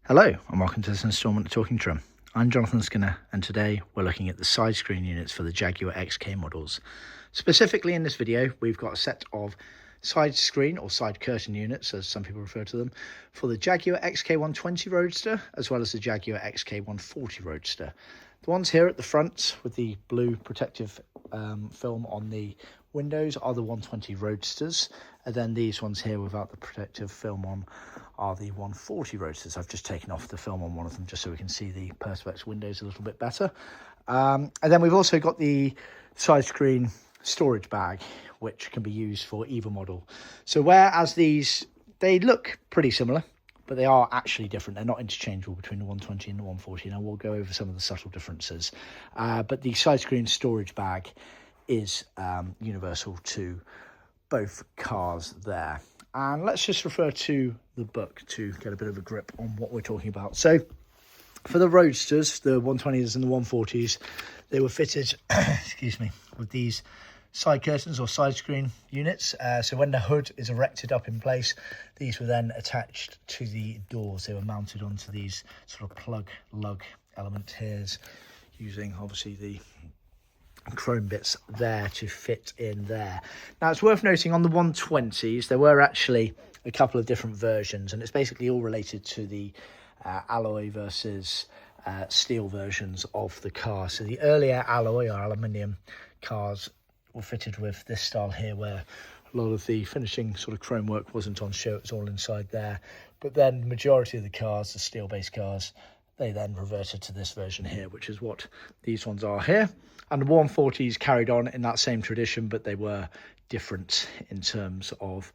Hello and welcome to this instalment of Talkin Trim. I'm Jonathon Skinner and today we're looking at the side screen units for the Jaguar XK models. Specifically in this video we've got a set of side screen or side curtain units, as some people refer to them, for the Jaguar XK120 Roadster as well as the Jaguar XK140 Roadster. The ones here at the front with the blue protective film on the windows are the 120 Roadsters, and then these ones here without the protective film on are the 140 Roadsters. I've just taken off the film on one of them just so we can see the Perspex windows a little bit better. And then we've also got the Sidescreen Storage Bag, which can be used for either model. So whereas these, they look pretty similar, but they are actually different. They're not interchangeable between the 120 and the 140. Now we'll go over some of the subtle differences. But the Sidescreen Storage Bag is universal to both cars there. And let's just refer to the book to get a bit of a grip on what we're talking about. So for the Roadsters, the 120s and the 140s, they were fitted, excuse me, with these side curtains or side screen units. So when the hood is erected up in place, these were then attached to the doors. They were mounted onto these sort of plug lug element here, using obviously the chrome bits there to fit in there. Now it's worth noting on the 120s there were actually a couple of different versions, and it's basically all related to the alloy versus steel versions of the car. So the earlier alloy or aluminium cars were fitted with this style here, where a lot of the finishing sort of chrome work wasn't on show, it was all inside there. But then the majority of the cars, the steel based cars, they then reverted to this version here, which is what these ones are here. And the 140s carried on in that same tradition, but they were different in terms of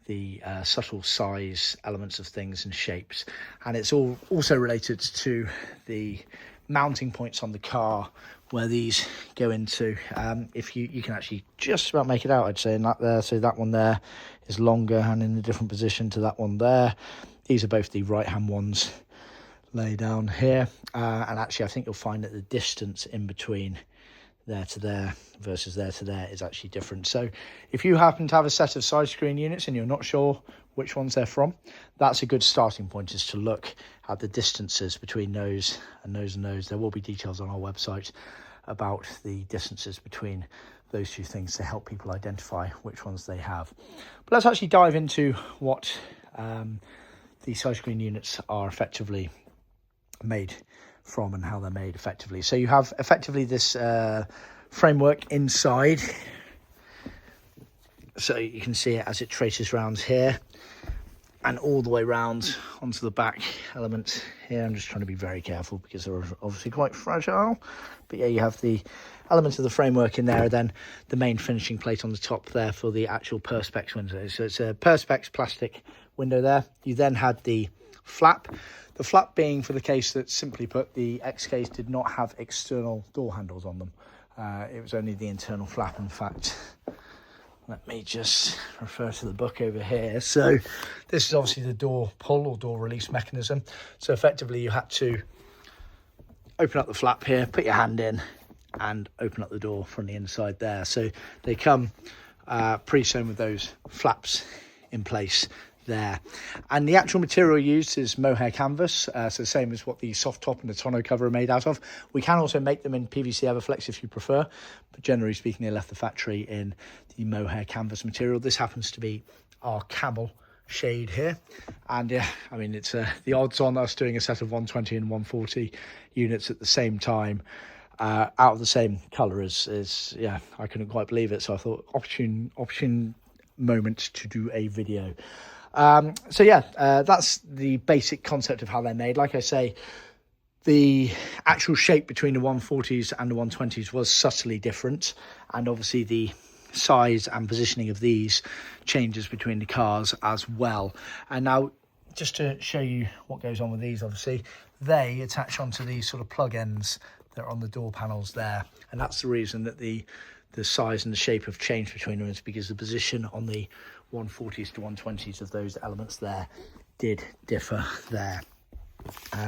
the subtle size elements of things and shapes. And it's all also related to the mounting points on the car, where these go into. If you can actually just about make it out, I'd say, in that there. So that one there is longer and in a different position to that one there. These are both the right hand ones lay down here, and actually I think you'll find that the distance in between there to there versus there to there is actually different. So if you happen to have a set of side screen units and you're not sure which ones they're from, that's a good starting point, is to look at the distances between those and those and those. There will be details on our website about the distances between those two things to help people identify which ones they have. But let's actually dive into what the side screen units are effectively made from and how they're made effectively. So you have effectively this framework inside, so you can see it as it traces around here and all the way around onto the back element here. I'm just trying to be very careful because they're obviously quite fragile, but yeah, you have the element of the framework in there, and then the main finishing plate on the top there for the actual Perspex window. So it's a Perspex plastic window there. You then had the flap. The flap being for the case that, simply put, the XKs did not have external door handles on them. It was only the internal flap. In fact, let me just refer to the book over here. So this is obviously the door pull or door release mechanism. So effectively you had to open up the flap here, put your hand in and open up the door from the inside there. So they come pre-sewn with those flaps in place there. And the actual material used is Mohair Canvas, so same as what the soft top and the tonneau cover are made out of. We can also make them in PVC Everflex if you prefer, but generally speaking they left the factory in the Mohair Canvas material. This happens to be our camel shade here, and yeah, I mean, it's the odds on us doing a set of 120 and 140 units at the same time out of the same colour is yeah, I couldn't quite believe it. So I thought opportune moment to do a video. So yeah, that's the basic concept of how they're made. Like I say, the actual shape between the 140s and the 120s was subtly different, and obviously the size and positioning of these changes between the cars as well. And now, just to show you what goes on with these, obviously they attach onto these sort of plug ends that are on the door panels there, and that's the reason that the size and the shape have changed between them, is because the position on the 140s to 120s of those elements there did differ there.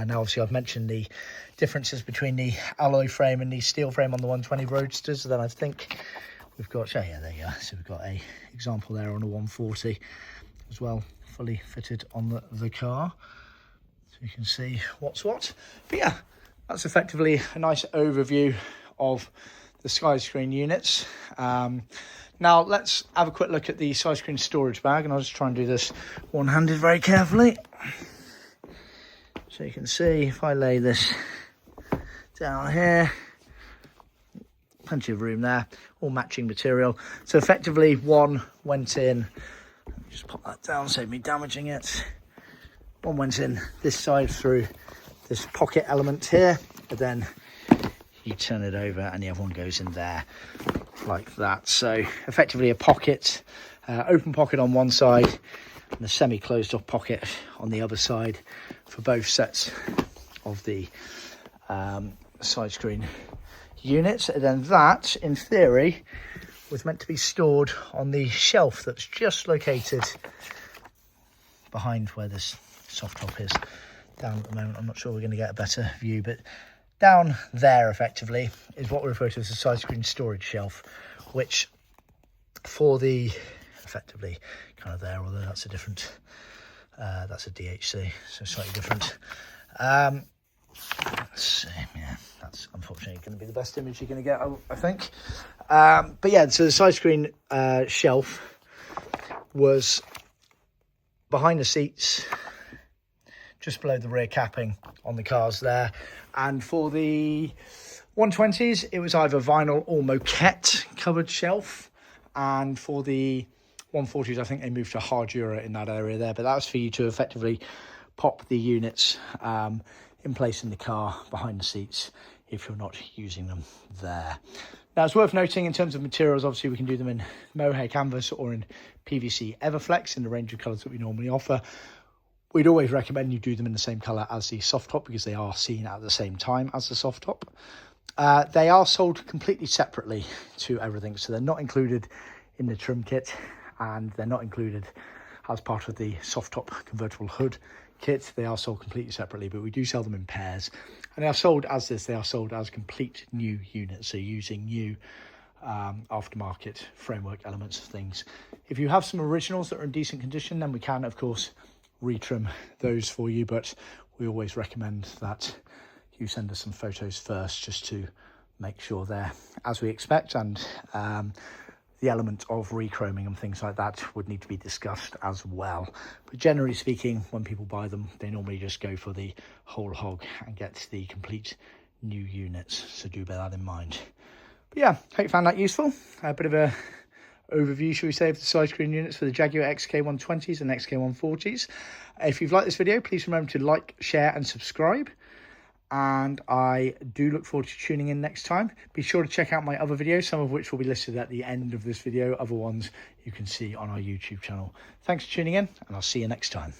Now obviously I've mentioned the differences between the alloy frame and the steel frame on the 120 Roadsters. Then I think we've got, oh yeah, there you are. So we've got a example there on a 140 as well, fully fitted on the car. So you can see what's what. But yeah, that's effectively a nice overview of the Sidescreen units. Now let's have a quick look at the Sidescreen Storage Bag, and I'll just try and do this one-handed very carefully. So you can see if I lay this down here, plenty of room there, all matching material. So effectively one went in, let me just pop that down, save me damaging it. One went in this side through this pocket element here, and then you turn it over and the other one goes in there like that. So effectively a pocket, open pocket on one side and a semi-closed off pocket on the other side for both sets of the Sidescreen units. And then that, in theory, was meant to be stored on the shelf that's just located behind where this soft top is. Down at the moment, I'm not sure we're going to get a better view, but down there effectively is what we refer to as the Sidescreen storage shelf, which for the effectively kind of there, although that's a different that's a DHC, so slightly different. Let's see, yeah, that's unfortunately going to be the best image you're going to get, I think. But yeah, so the Sidescreen shelf was behind the seats, just below the rear capping on the cars there. And for the 120s, it was either vinyl or moquette covered shelf. And for the 140s, I think they moved to hardura in that area there. But that was for you to effectively pop the units in place in the car behind the seats if you're not using them there. Now, it's worth noting in terms of materials, obviously we can do them in Mohair Canvas or in PVC Everflex in the range of colours that we normally offer. We'd always recommend you do them in the same colour as the soft top because they are seen at the same time as the soft top. They are sold completely separately to everything, so they're not included in the trim kit and they're not included as part of the soft top convertible hood kit. They are sold completely separately, but we do sell them in pairs, and they are sold as this. They are sold as complete new units, so using new aftermarket framework elements of things. If you have some originals that are in decent condition, then we can of course retrim those for you, but we always recommend that you send us some photos first just to make sure they're as we expect, and the element of rechroming and things like that would need to be discussed as well. But generally speaking, when people buy them, they normally just go for the whole hog and get the complete new units, so do bear that in mind. But yeah, hope you found that useful. A bit of a overview, shall we say, of the Sidescreen units for the Jaguar XK120s and XK140s. If you've liked this video, please remember to like, share and subscribe. And I do look forward to tuning in next time. Be sure to check out my other videos, some of which will be listed at the end of this video. Other ones you can see on our YouTube channel. Thanks for tuning in, and I'll see you next time.